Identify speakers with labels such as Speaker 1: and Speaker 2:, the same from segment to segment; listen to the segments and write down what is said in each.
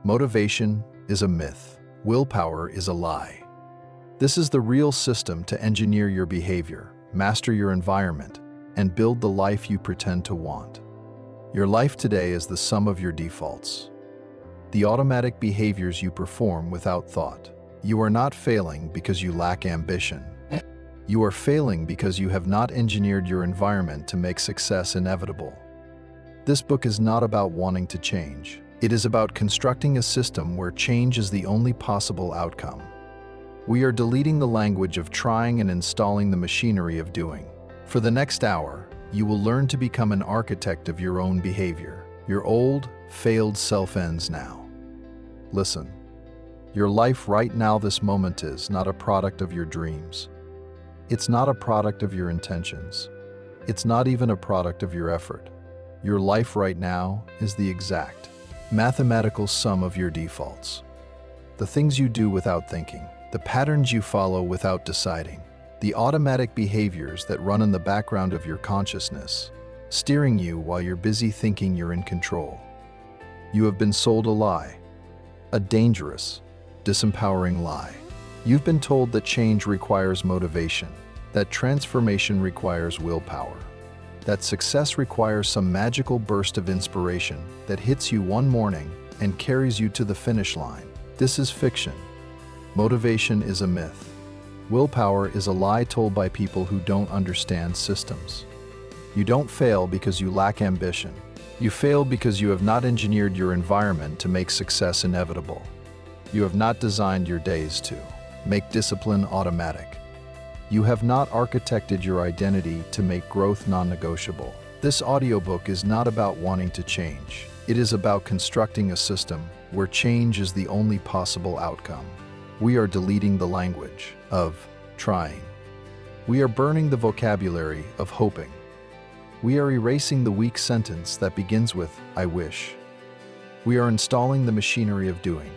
Speaker 1: Motivation is a myth. Willpower is a lie. This is the real system to engineer your behavior, master your environment, and build the life you pretend to want. Your life today is the sum of your defaults, the automatic behaviors you perform without thought. You are not failing because you lack ambition. You are failing because you have not engineered your environment to make success inevitable. This book is not about wanting to change. It is about constructing a system where change is the only possible outcome. We are deleting the language of trying and installing the machinery of doing. For the next hour, you will learn to become an architect of your own behavior. Your old, failed self ends now. Listen, your life right now, this moment, is not a product of your dreams. It's not a product of your intentions. It's not even a product of your effort. Your life right now is the exact, mathematical sum of your defaults. The things you do without thinking, the patterns you follow without deciding, the automatic behaviors that run in the background of your consciousness, steering you while you're busy thinking you're in control. You have been sold a lie, a dangerous, disempowering lie. You've been told that change requires motivation, that transformation requires willpower, that success requires some magical burst of inspiration that hits you one morning and carries you to the finish line. This is fiction. Motivation is a myth. Willpower is a lie told by people who don't understand systems. You don't fail because you lack ambition. You fail because you have not engineered your environment to make success inevitable. You have not designed your days to make discipline automatic. You have not architected your identity to make growth non-negotiable. This audiobook is not about wanting to change. It is about constructing a system where change is the only possible outcome. We are deleting the language of trying. We are burning the vocabulary of hoping. We are erasing the weak sentence that begins with "I wish." We are installing the machinery of doing,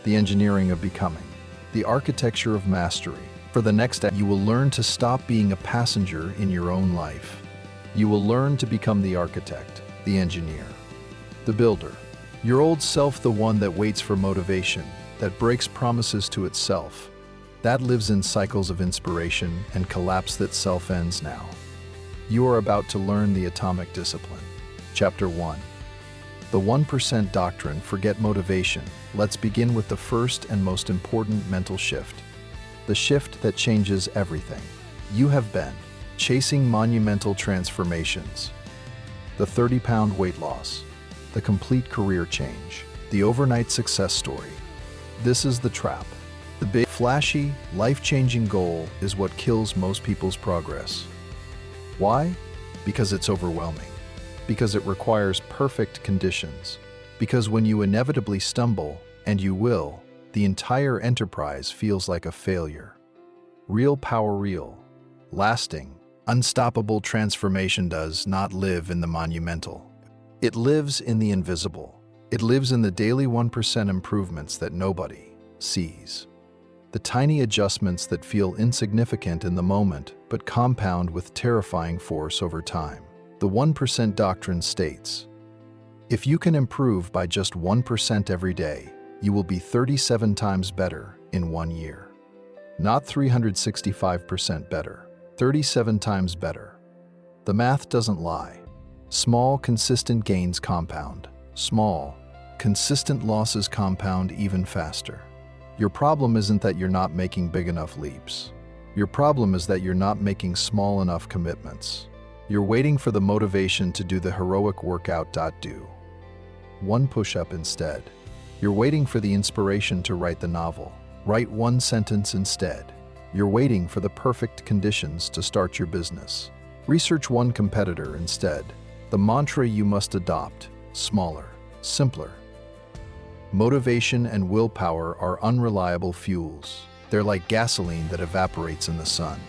Speaker 1: the engineering of becoming, the architecture of mastery. For the next step, you will learn to stop being a passenger in your own life. You will learn to become the architect, the engineer, the builder. Your old self, the one that waits for motivation, that breaks promises to itself, that lives in cycles of inspiration and collapse, that self ends now. You are about to learn the atomic discipline. Chapter 1. The 1% Doctrine. Forget motivation. Let's begin with the first and most important mental shift. The shift that changes everything. You have been chasing monumental transformations. The 30-pound weight loss, the complete career change, the overnight success story. This is the trap. The big, flashy, life-changing goal is what kills most people's progress. Why? Because it's overwhelming. Because it requires perfect conditions. Because when you inevitably stumble, and you will, the entire enterprise feels like a failure. Real power, real, lasting, unstoppable transformation does not live in the monumental. It lives in the invisible. It lives in the daily 1% improvements that nobody sees. The tiny adjustments that feel insignificant in the moment but compound with terrifying force over time. The 1% Doctrine states, if you can improve by just 1% every day, you will be 37 times better in 1 year. Not 365% better, 37 times better. The math doesn't lie. Small, consistent gains compound. Small, consistent losses compound even faster. Your problem isn't that you're not making big enough leaps. Your problem is that you're not making small enough commitments. You're waiting for the motivation to do the heroic workout. Do one push-up instead. You're waiting for the inspiration to write the novel. Write one sentence instead. You're waiting for the perfect conditions to start your business. Research one competitor instead. The mantra you must adopt: smaller, simpler. Motivation and willpower are unreliable fuels. They're like gasoline that evaporates in the sun.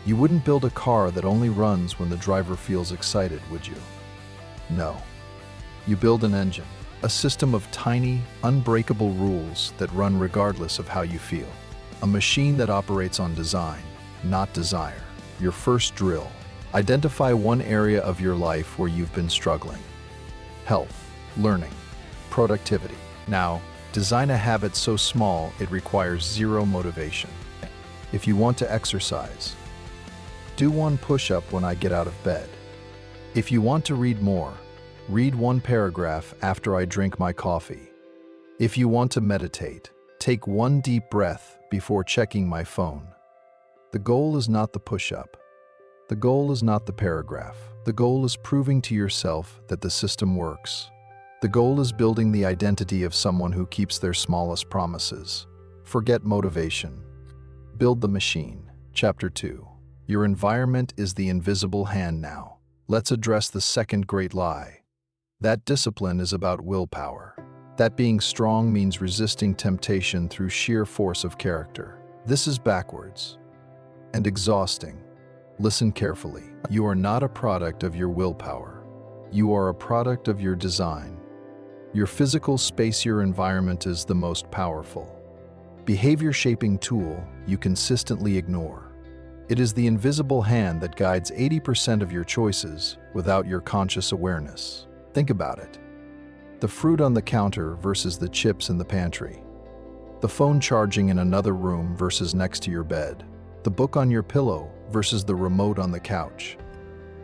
Speaker 1: You wouldn't build a car that only runs when the driver feels excited, would you? No. You build an engine, a system of tiny, unbreakable rules that run regardless of how you feel. A machine that operates on design, not desire. Your first drill. Identify one area of your life where you've been struggling. Health, learning, productivity. Now, design a habit so small it requires zero motivation. If you want to exercise, do one push-up when I get out of bed. If you want to read more, read one paragraph after I drink my coffee. If you want to meditate, take one deep breath before checking my phone. The goal is not the push-up. The goal is not the paragraph. The goal is proving to yourself that the system works. The goal is building the identity of someone who keeps their smallest promises. Forget motivation. Build the machine. Chapter 2. Your environment is the invisible hand now. Let's address the second great lie. That discipline is about willpower. That being strong means resisting temptation through sheer force of character. This is backwards and exhausting. Listen carefully. You are not a product of your willpower. You are a product of your design. Your physical space, your environment is the most powerful behavior-shaping tool you consistently ignore. It is the invisible hand that guides 80% of your choices without your conscious awareness. Think about it. The fruit on the counter versus the chips in the pantry. The phone charging in another room versus next to your bed. The book on your pillow versus the remote on the couch.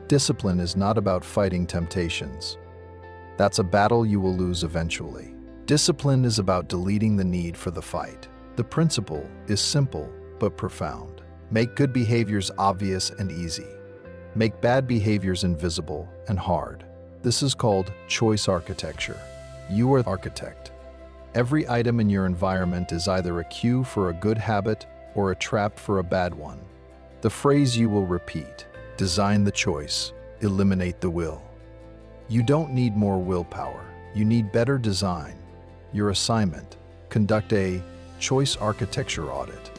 Speaker 1: Discipline is not about fighting temptations. That's a battle you will lose eventually. Discipline is about deleting the need for the fight. The principle is simple but profound. Make good behaviors obvious and easy. Make bad behaviors invisible and hard. This is called choice architecture. You are the architect. Every item in your environment is either a cue for a good habit or a trap for a bad one. The phrase you will repeat: design the choice, eliminate the will. You don't need more willpower. You need better design. Your assignment: conduct a choice architecture audit.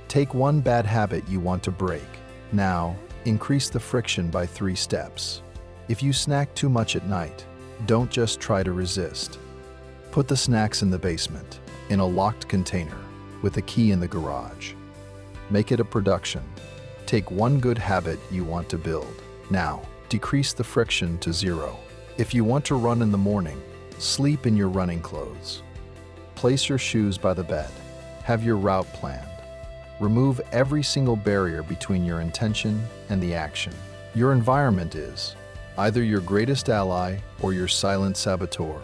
Speaker 1: Take one bad habit you want to break. Now, increase the friction by 3 steps. If you snack too much at night, don't just try to resist. Put the snacks in the basement, in a locked container, with a key in the garage. Make it a production. Take one good habit you want to build. Now, decrease the friction to 0. If you want to run in the morning, sleep in your running clothes. Place your shoes by the bed. Have your route planned. Remove every single barrier between your intention and the action. Your environment is either your greatest ally or your silent saboteur.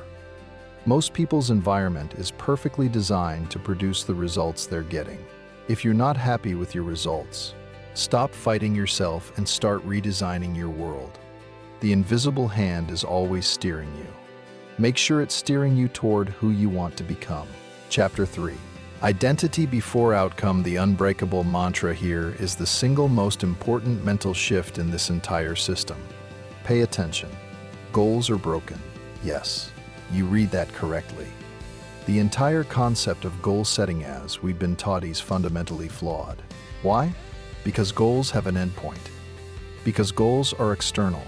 Speaker 1: Most people's environment is perfectly designed to produce the results they're getting. If you're not happy with your results, stop fighting yourself and start redesigning your world. The invisible hand is always steering you. Make sure it's steering you toward who you want to become. Chapter 3. Identity before outcome. The unbreakable mantra here is the single most important mental shift in this entire system. Pay attention. Goals are broken. Yes, you read that correctly. The entire concept of goal setting, as we've been taught, is fundamentally flawed. Why? Because goals have an endpoint. Because goals are external.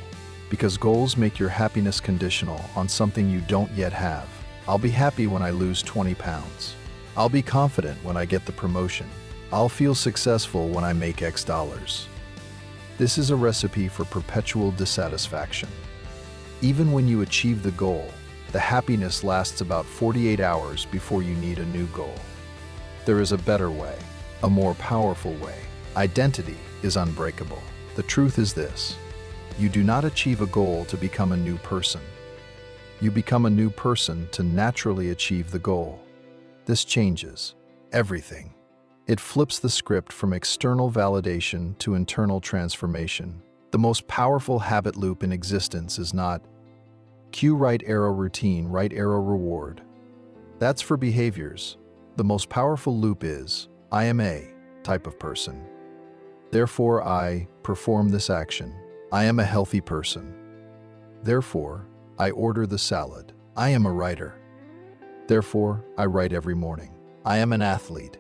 Speaker 1: Because goals make your happiness conditional on something you don't yet have. I'll be happy when I lose 20 pounds. I'll be confident when I get the promotion. I'll feel successful when I make X dollars. This is a recipe for perpetual dissatisfaction. Even when you achieve the goal, the happiness lasts about 48 hours before you need a new goal. There is a better way, a more powerful way. Identity is unbreakable. The truth is this: you do not achieve a goal to become a new person. You become a new person to naturally achieve the goal. This changes everything. It flips the script from external validation to internal transformation. The most powerful habit loop in existence is not cue right arrow routine, right arrow reward. That's for behaviors. The most powerful loop is I am a type of person. Therefore, I perform this action. I am a healthy person. Therefore, I order the salad. I am a writer. Therefore, I write every morning. I am an athlete.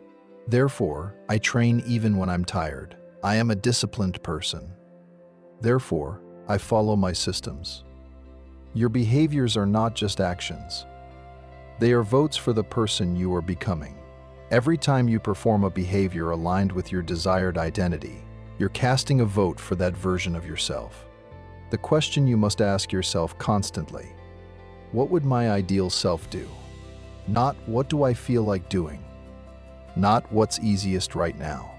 Speaker 1: Therefore, I train even when I'm tired. I am a disciplined person. Therefore, I follow my systems. Your behaviors are not just actions. They are votes for the person you are becoming. Every time you perform a behavior aligned with your desired identity, you're casting a vote for that version of yourself. The question you must ask yourself constantly: what would my ideal self do? Not what do I feel like doing? Not what's easiest right now?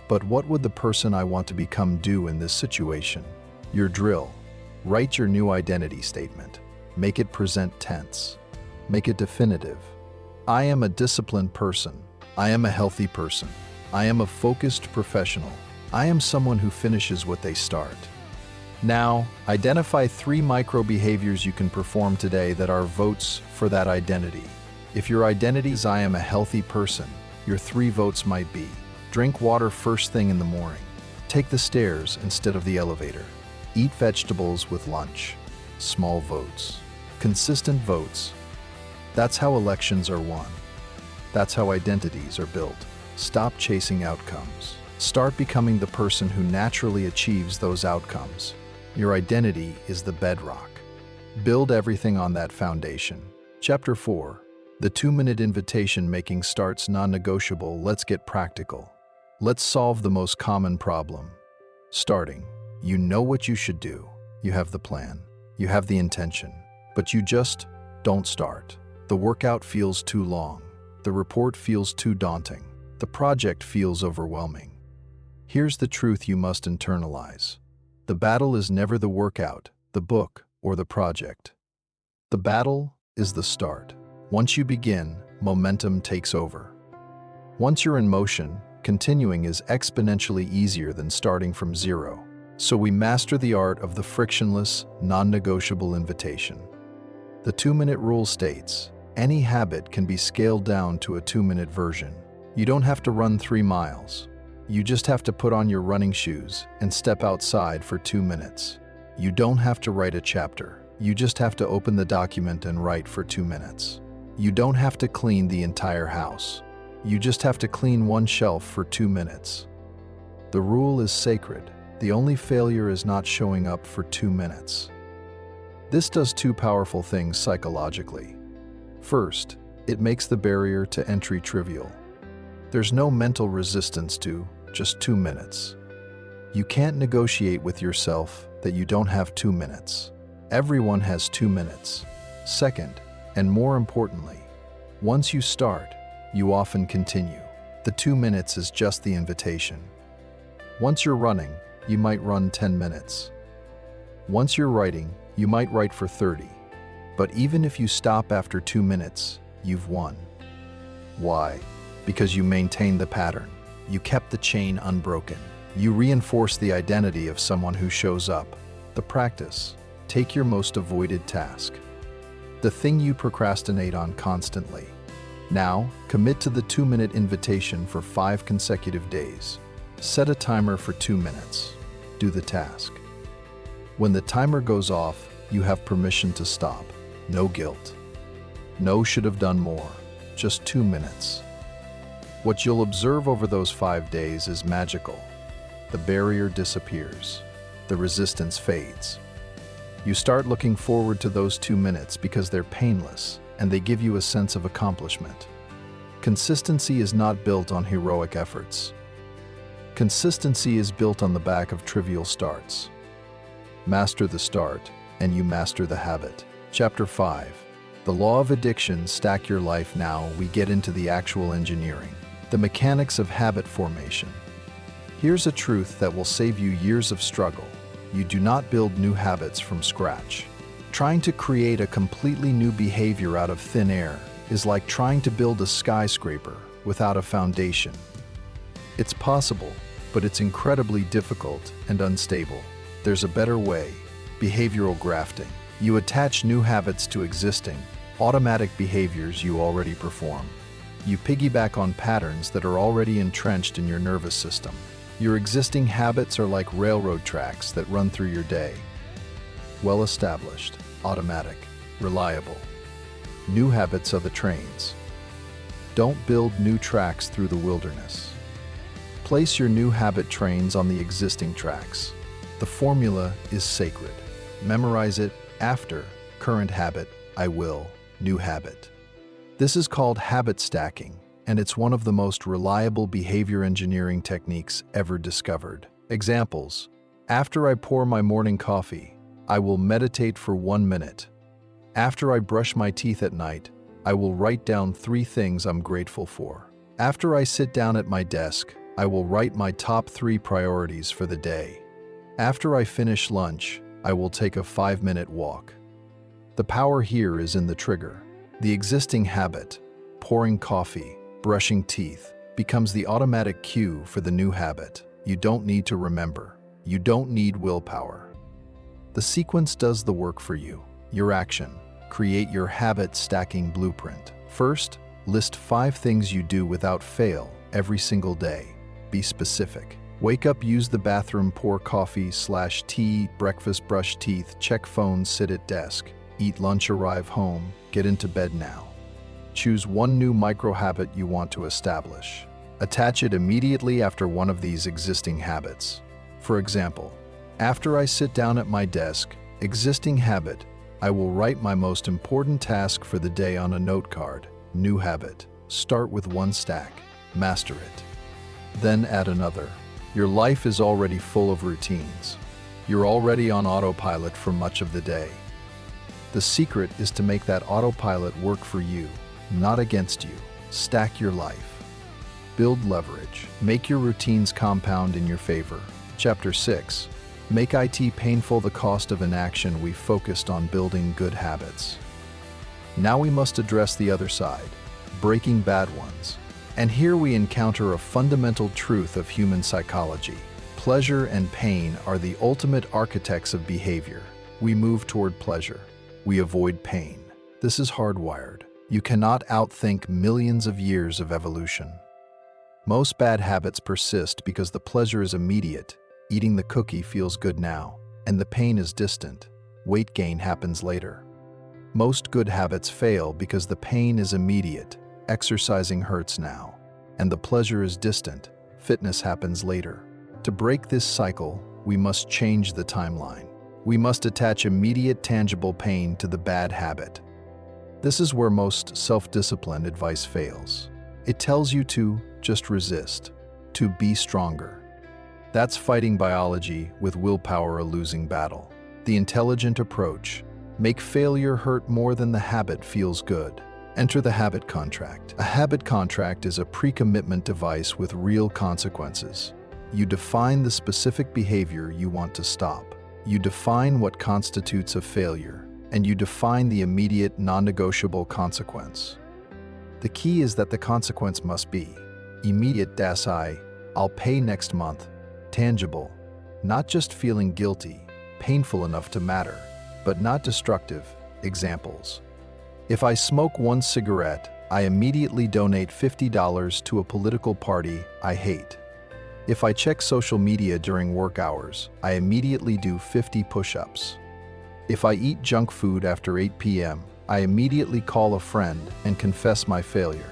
Speaker 1: But what would the person I want to become do in this situation? Your drill. Write your new identity statement. Make it present tense. Make it definitive. I am a disciplined person. I am a healthy person. I am a focused professional. I am someone who finishes what they start. Now, identify 3 micro behaviors you can perform today that are votes for that identity. If your identity is I am a healthy person, your 3 votes might be: drink water first thing in the morning, take the stairs instead of the elevator, eat vegetables with lunch. Small votes. Consistent votes. That's how elections are won. That's how identities are built. Stop chasing outcomes. Start becoming the person who naturally achieves those outcomes. Your identity is the bedrock. Build everything on that foundation. Chapter 4. The 2-minute invitation making starts non-negotiable. Let's get practical. Let's solve the most common problem. Starting. You know what you should do. You have the plan. You have the intention. But you just don't start. The workout feels too long. The report feels too daunting. The project feels overwhelming. Here's the truth you must internalize. The battle is never the workout, the book, or the project. The battle is the start. Once you begin, momentum takes over. Once you're in motion, continuing is exponentially easier than starting from zero. So we master the art of the frictionless, non-negotiable invitation. The 2-minute rule states, any habit can be scaled down to a 2-minute version. You don't have to run 3 miles. You just have to put on your running shoes and step outside for 2 minutes. You don't have to write a chapter. You just have to open the document and write for 2 minutes. You don't have to clean the entire house. You just have to clean one shelf for 2 minutes. The rule is sacred. The only failure is not showing up for 2 minutes. This does 2 powerful things psychologically. First, it makes the barrier to entry trivial. There's no mental resistance to just 2 minutes. You can't negotiate with yourself that you don't have 2 minutes. Everyone has 2 minutes. Second, and more importantly, once you start, you often continue. The 2 minutes is just the invitation. Once you're running, you might run 10 minutes. Once you're writing, you might write for 30. But even if you stop after 2 minutes, you've won. Why? Because you maintained the pattern. You kept the chain unbroken. You reinforced the identity of someone who shows up. The practice. Take your most avoided task. The thing you procrastinate on constantly. Now, commit to the 2-minute invitation for 5 consecutive days. Set a timer for 2 minutes. Do the task. When the timer goes off, you have permission to stop. No guilt. No should have done more. Just 2 minutes. What you'll observe over those 5 days is magical. The barrier disappears. The resistance fades. You start looking forward to those 2 minutes because they're painless and they give you a sense of accomplishment. Consistency is not built on heroic efforts. Consistency is built on the back of trivial starts. Master the start, and you master the habit. Chapter 5. The law of addiction. Stack your life. Now we get into the actual engineering. The mechanics of habit formation. Here's a truth that will save you years of struggle. You do not build new habits from scratch. Trying to create a completely new behavior out of thin air is like trying to build a skyscraper without a foundation. It's possible, but it's incredibly difficult and unstable. There's a better way: behavioral grafting. You attach new habits to existing, automatic behaviors you already perform. You piggyback on patterns that are already entrenched in your nervous system. Your existing habits are like railroad tracks that run through your day. Well-established, automatic, reliable. New habits are the trains. Don't build new tracks through the wilderness. Place your new habit trains on the existing tracks. The formula is sacred. Memorize it after current habit, I will, new habit. This is called habit stacking, and it's one of the most reliable behavior engineering techniques ever discovered. Examples: after I pour my morning coffee, I will meditate for 1 minute. After I brush my teeth at night, I will write down 3 things I'm grateful for. After I sit down at my desk, I will write my top 3 priorities for the day. After I finish lunch, I will take a 5-minute walk. The power here is in the trigger. The existing habit, pouring coffee, brushing teeth, becomes the automatic cue for the new habit. You don't need to remember. You don't need willpower. The sequence does the work for you. Your action. Create your habit stacking blueprint. First, list 5 things you do without fail every single day. Be specific. Wake up, use the bathroom, pour coffee/tea, breakfast, brush teeth, check phone, sit at desk, eat lunch, arrive home, get into bed now. Choose one new micro-habit you want to establish. Attach it immediately after one of these existing habits. For example, after I sit down at my desk, existing habit, I will write my most important task for the day on a note card. New habit. Start with 1 stack. Master it. Then add another. Your life is already full of routines. You're already on autopilot for much of the day. The secret is to make that autopilot work for you, not against you. Stack your life. Build leverage. Make your routines compound in your favor. Chapter 6. Make IT painful, the cost of inaction. We focused on building good habits. Now we must address the other side, breaking bad ones. And here we encounter a fundamental truth of human psychology. Pleasure and pain are the ultimate architects of behavior. We move toward pleasure. We avoid pain. This is hardwired. You cannot outthink millions of years of evolution. Most bad habits persist because the pleasure is immediate. Eating the cookie feels good now, and the pain is distant. Weight gain happens later. Most good habits fail because the pain is immediate. Exercising hurts now, and the pleasure is distant. Fitness happens later. To break this cycle, we must change the timeline. We must attach immediate tangible pain to the bad habit. This is where most self-discipline advice fails. It tells you to just resist, to be stronger. That's fighting biology with willpower, a losing battle. The intelligent approach: make failure hurt more than the habit feels good. Enter the habit contract. A habit contract is a pre-commitment device with real consequences. You define the specific behavior you want to stop. You define what constitutes a failure, and you define the immediate, non-negotiable consequence. The key is that the consequence must be immediate. I'll pay next month. Tangible, not just feeling guilty, painful enough to matter, but not destructive. Examples: if I smoke 1 cigarette, I immediately donate $50 to a political party I hate. If I check social media during work hours, I immediately do 50 push-ups. If I eat junk food after 8 p.m., I immediately call a friend and confess my failure.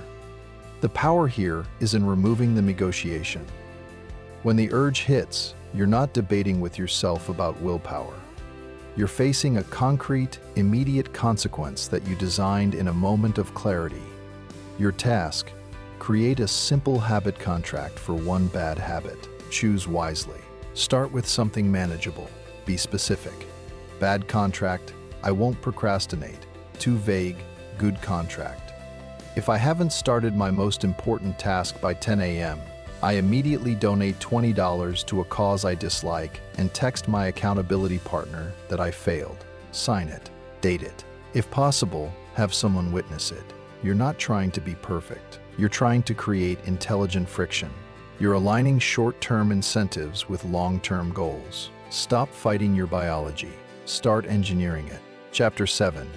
Speaker 1: The power here is in removing the negotiation. When the urge hits, you're not debating with yourself about willpower. You're facing a concrete, immediate consequence that you designed in a moment of clarity. Your task: create a simple habit contract for one bad habit. Choose wisely. Start with something manageable. Be specific. Bad contract: I won't procrastinate. Too vague. Good contract: if I haven't started my most important task by 10 a.m., I immediately donate $20 to a cause I dislike and text my accountability partner that I failed. Sign it. Date it. If possible, have someone witness it. You're not trying to be perfect. You're trying to create intelligent friction. You're aligning short-term incentives with long-term goals. Stop fighting your biology. Start engineering it. Chapter 7.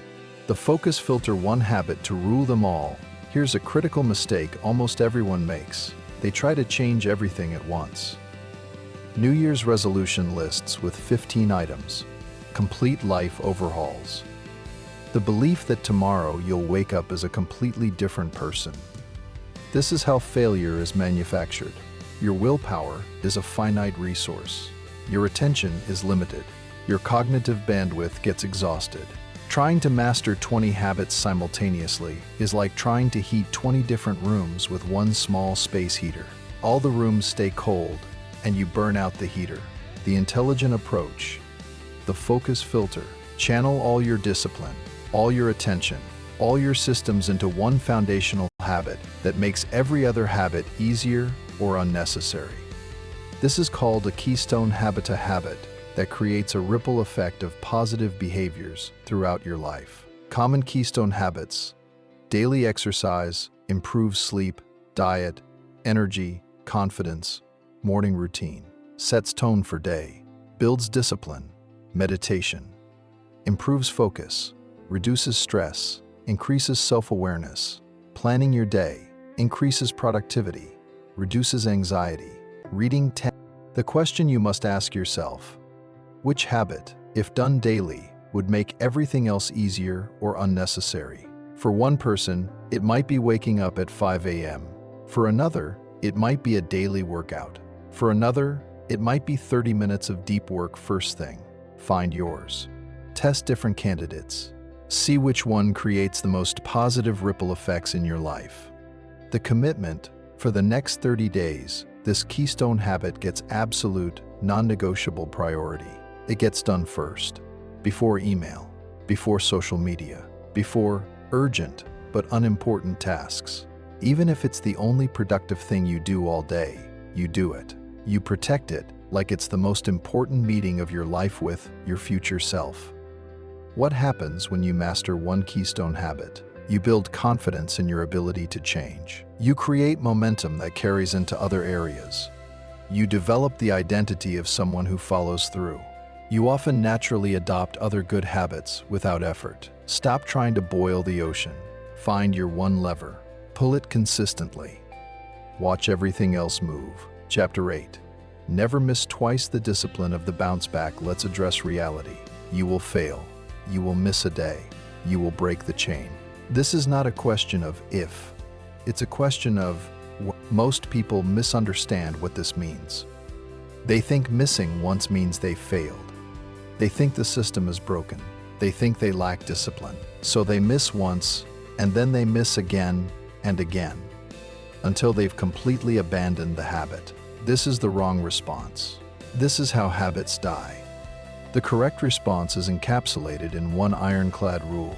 Speaker 1: The focus filter: one habit to rule them all. Here's a critical mistake almost everyone makes. They try to change everything at once. New Year's resolution lists with 15 items. Complete life overhauls. The belief that tomorrow you'll wake up as a completely different person. This is how failure is manufactured. Your willpower is a finite resource. Your attention is limited. Your cognitive bandwidth gets exhausted. Trying to master 20 habits simultaneously is like trying to heat 20 different rooms with one small space heater. All the rooms stay cold, and you burn out the heater. The intelligent approach: the focus filter. Channel all your discipline, all your attention, all your systems into one foundational habit that makes every other habit easier or unnecessary. This is called a keystone habit that creates a ripple effect of positive behaviors throughout your life. Common keystone habits: daily exercise, improves sleep, diet, energy, confidence, morning routine, sets tone for day, builds discipline, meditation, improves focus, reduces stress, increases self-awareness, planning your day, increases productivity, reduces anxiety, reading 10. The question you must ask yourself: which habit, if done daily, would make everything else easier or unnecessary? For one person, it might be waking up at 5 a.m. For another, it might be a daily workout. For another, it might be 30 minutes of deep work first thing. Find yours. Test different candidates. See which one creates the most positive ripple effects in your life. The commitment: for the next 30 days, this keystone habit gets absolute, non-negotiable priority. It gets done first. Before email, before social media, before urgent but unimportant tasks. Even if it's the only productive thing you do all day, you do it. You protect it like it's the most important meeting of your life with your future self. What happens when you master one keystone habit? You build confidence in your ability to change. You create momentum that carries into other areas. You develop the identity of someone who follows through. You often naturally adopt other good habits without effort. Stop trying to boil the ocean. Find your one lever. Pull it consistently. Watch everything else move. Chapter 8. Never miss twice the discipline of the bounce back. Let's address reality. You will fail. You will miss a day. You will break the chain. This is not a question of if. It's a question of what. Most people misunderstand what this means. They think missing once means they failed. They think the system is broken. They think they lack discipline. So they miss once, and then they miss again and again, until they've completely abandoned the habit. This is the wrong response. This is how habits die. The correct response is encapsulated in one ironclad rule: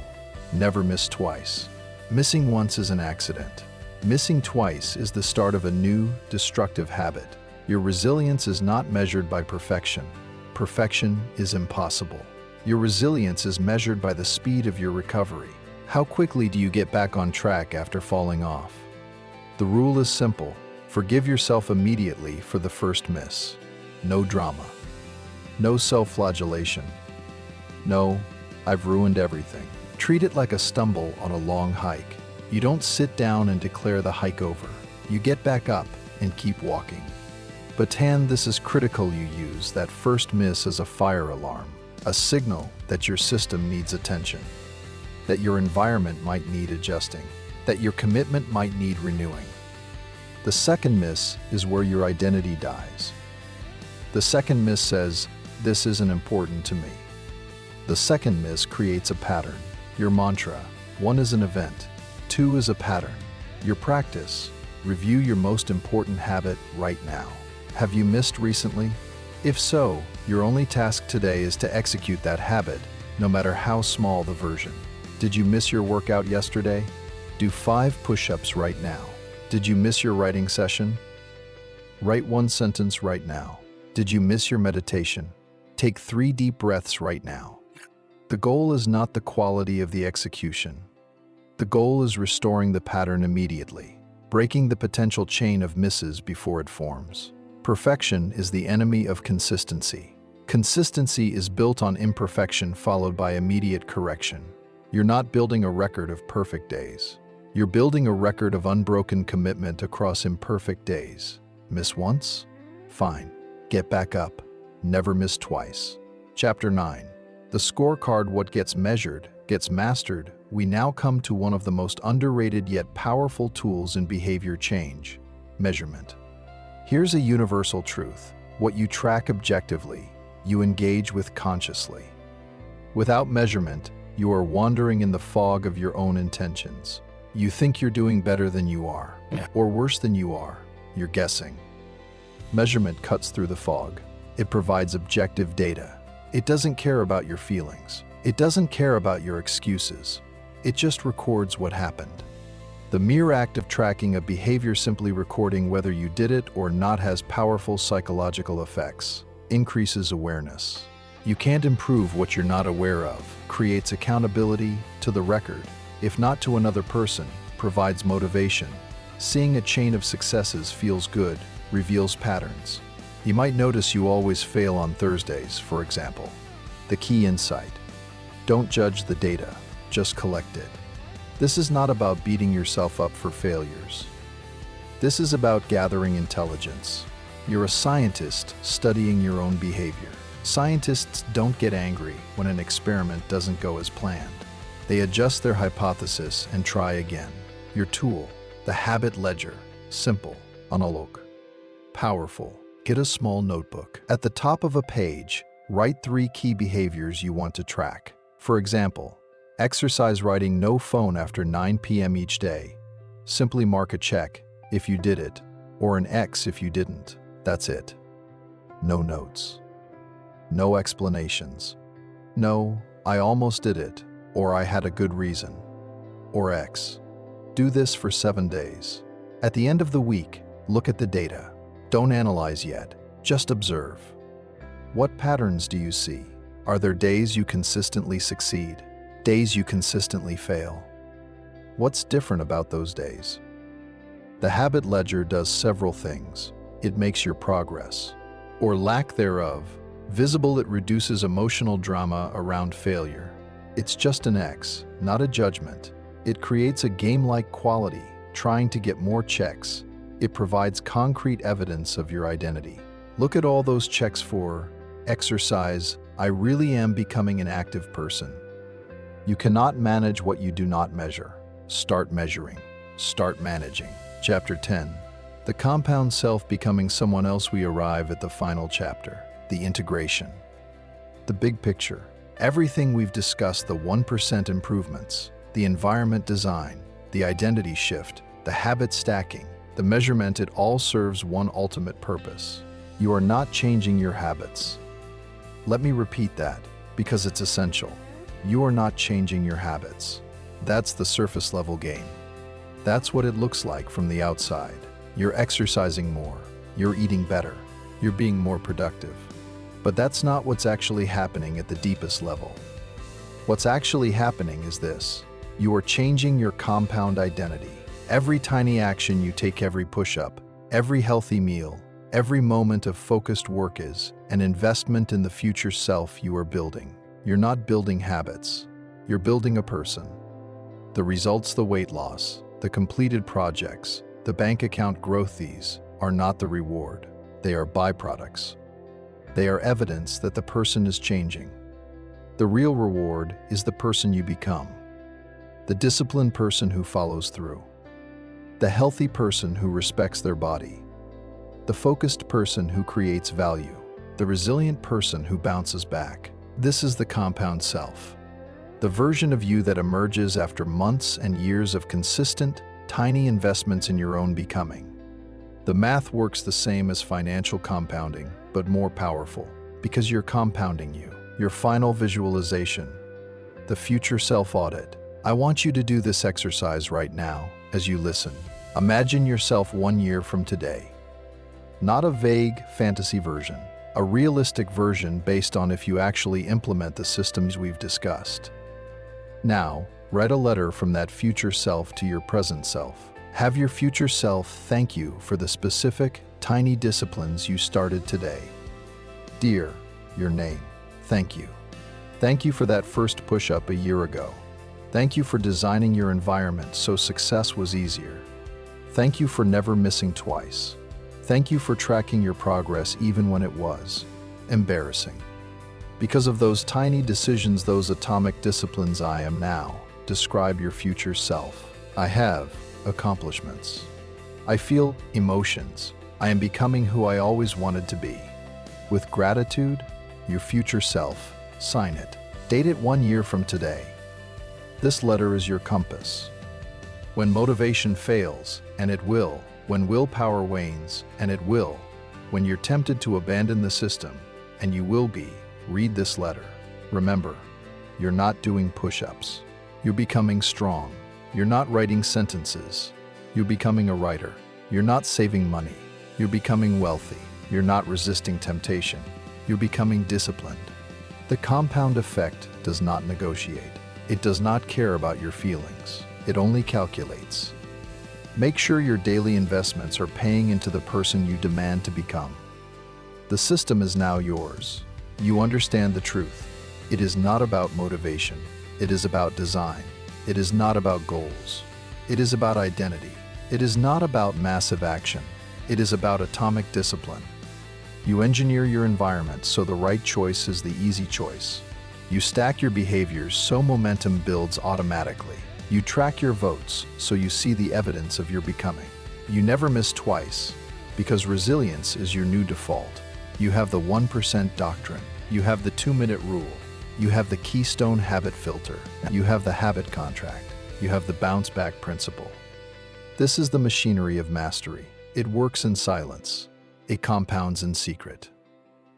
Speaker 1: never miss twice. Missing once is an accident. Missing twice is the start of a new, destructive habit. Your resilience is not measured by perfection. Perfection is impossible. Your resilience is measured by the speed of your recovery. How quickly do you get back on track after falling off? The rule is simple: forgive yourself immediately for the first miss. No drama. No self-flagellation. No, I've ruined everything. Treat it like a stumble on a long hike. You don't sit down and declare the hike over. You get back up and keep walking. But this is critical: you use that first miss as a fire alarm, a signal that your system needs attention, that your environment might need adjusting, that your commitment might need renewing. The second miss is where your identity dies. The second miss says, "This isn't important to me." The second miss creates a pattern. Your mantra: 1 is an event, 2 is a pattern. Your practice: review your most important habit right now. Have you missed recently? If so, your only task today is to execute that habit, no matter how small the version. Did you miss your workout yesterday? Do 5 push-ups right now. Did you miss your writing session? Write 1 sentence right now. Did you miss your meditation? Take 3 deep breaths right now. The goal is not the quality of the execution. The goal is restoring the pattern immediately, breaking the potential chain of misses before it forms. Perfection is the enemy of consistency. Consistency is built on imperfection followed by immediate correction. You're not building a record of perfect days. You're building a record of unbroken commitment across imperfect days. Miss once? Fine. Get back up. Never miss twice. Chapter 9. The scorecard: what gets measured, gets mastered. We now come to one of the most underrated yet powerful tools in behavior change: measurement. Here's a universal truth: what you track objectively, you engage with consciously. Without measurement, you are wandering in the fog of your own intentions. You think you're doing better than you are, or worse than you are. You're guessing. Measurement cuts through the fog. It provides objective data. It doesn't care about your feelings. It doesn't care about your excuses. It just records what happened. The mere act of tracking a behavior, simply recording whether you did it or not, has powerful psychological effects. Increases awareness. You can't improve what you're not aware of. Creates accountability to the record, if not to another person. Provides motivation. Seeing a chain of successes feels good. Reveals patterns. You might notice you always fail on Thursdays, for example. The key insight: don't judge the data, just collect it. This is not about beating yourself up for failures. This is about gathering intelligence. You're a scientist studying your own behavior. Scientists don't get angry when an experiment doesn't go as planned. They adjust their hypothesis and try again. Your tool, the habit ledger, simple, analog, powerful. Get a small notebook. At the top of a page, write 3 key behaviors you want to track. For example, exercise writing no phone after 9 p.m. each day. Simply mark a check if you did it, or an X if you didn't. That's it. No notes. No explanations. No, I almost did it, or I had a good reason, or X. Do this for 7 days. At the end of the week, look at the data. Don't analyze yet, just observe. What patterns do you see? Are there days you consistently succeed? Days you consistently fail? What's different about those days? The habit ledger does several things. It makes your progress, or lack thereof, visible. It reduces emotional drama around failure. It's just an X, not a judgment. It creates a game-like quality, trying to get more checks. It provides concrete evidence of your identity. Look at all those checks for exercise. I really am becoming an active person. You cannot manage what you do not measure. Start measuring. Start managing. Chapter 10. The compound self becoming someone else. We arrive at the final chapter, the integration. The big picture. Everything we've discussed, the 1% improvements, the environment design, the identity shift, the habit stacking, the measurement, it all serves one ultimate purpose. You are not changing your habits. Let me repeat that, because it's essential. You are not changing your habits. That's the surface level game. That's what it looks like from the outside. You're exercising more, you're eating better, you're being more productive. But that's not what's actually happening at the deepest level. What's actually happening is this: you are changing your compound identity. Every tiny action you take, every push-up, every healthy meal, every moment of focused work is an investment in the future self you are building. You're not building habits, you're building a person. The results, the weight loss, the completed projects, the bank account growth, these are not the reward. They are byproducts. They are evidence that the person is changing. The real reward is the person you become. The disciplined person who follows through. The healthy person who respects their body. The focused person who creates value. The resilient person who bounces back. This is the compound self. The version of you that emerges after months and years of consistent, tiny investments in your own becoming. The math works the same as financial compounding, but more powerful, because you're compounding you. Your final visualization. The future self-audit. I want you to do this exercise right now as you listen. Imagine yourself 1 year from today. Not a vague fantasy version, a realistic version based on if you actually implement the systems we've discussed. Now, write a letter from that future self to your present self. Have your future self thank you for the specific, tiny disciplines you started today. Dear, your name, thank you. Thank you for that first push-up a year ago. Thank you for designing your environment so success was easier. Thank you for never missing twice. Thank you for tracking your progress even when it was embarrassing. Because of those tiny decisions, those atomic disciplines, I am now. Describe your future self. I have accomplishments. I feel emotions. I am becoming who I always wanted to be. With gratitude, your future self. Sign it. Date it 1 year from today. This letter is your compass. When motivation fails, and it will, when willpower wanes, and it will, when you're tempted to abandon the system, and you will be, read this letter. Remember, you're not doing push-ups. You're becoming strong. You're not writing sentences. You're becoming a writer. You're not saving money. You're becoming wealthy. You're not resisting temptation. You're becoming disciplined. The compound effect does not negotiate. It does not care about your feelings. It only calculates. Make sure your daily investments are paying into the person you demand to become. The system is now yours. You understand the truth. It is not about motivation. It is about design. It is not about goals. It is about identity. It is not about massive action. It is about atomic discipline. You engineer your environment so the right choice is the easy choice. You stack your behaviors so momentum builds automatically. You track your votes so you see the evidence of your becoming. You never miss twice because resilience is your new default. You have the 1% doctrine. You have the 2-minute rule. You have the keystone habit filter. You have the habit contract. You have the bounce back principle. This is the machinery of mastery. It works in silence. It compounds in secret.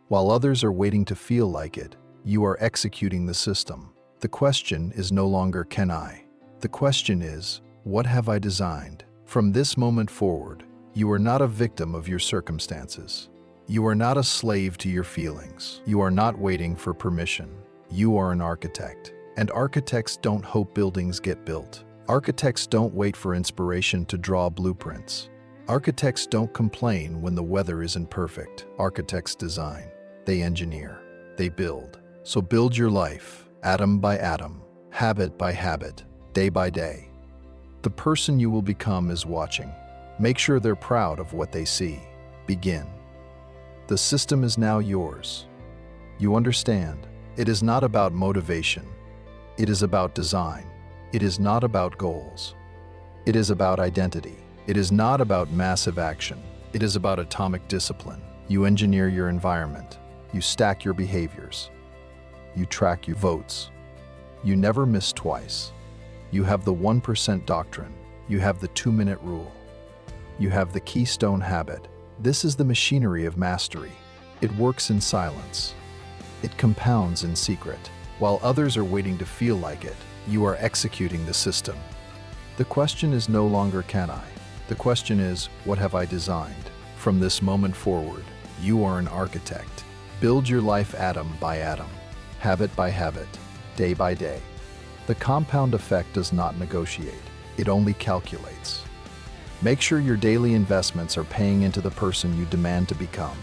Speaker 1: While others are waiting to feel like it, you are executing the system. The question is no longer can I? The question is, what have I designed? From this moment forward, you are not a victim of your circumstances. You are not a slave to your feelings. You are not waiting for permission. You are an architect. And architects don't hope buildings get built. Architects don't wait for inspiration to draw blueprints. Architects don't complain when the weather isn't perfect. Architects design. They engineer. They build. So build your life, atom by atom, habit by habit, day by day. The person you will become is watching. Make sure they're proud of what they see. Begin. The system is now yours. You understand, it is not about motivation. It is about design. It is not about goals. It is about identity. It is not about massive action. It is about atomic discipline. You engineer your environment. You stack your behaviors. You track your votes. You never miss twice. You have the 1% doctrine. You have the 2-minute rule. You have the keystone habit. This is the machinery of mastery. It works in silence. It compounds in secret. While others are waiting to feel like it, you are executing the system. The question is no longer can I? The question is, what have I designed? From this moment forward, you are an architect. Build your life atom by atom, habit by habit, day by day. The compound effect does not negotiate. It only calculates. Make sure your daily investments are paying into the person you demand to become.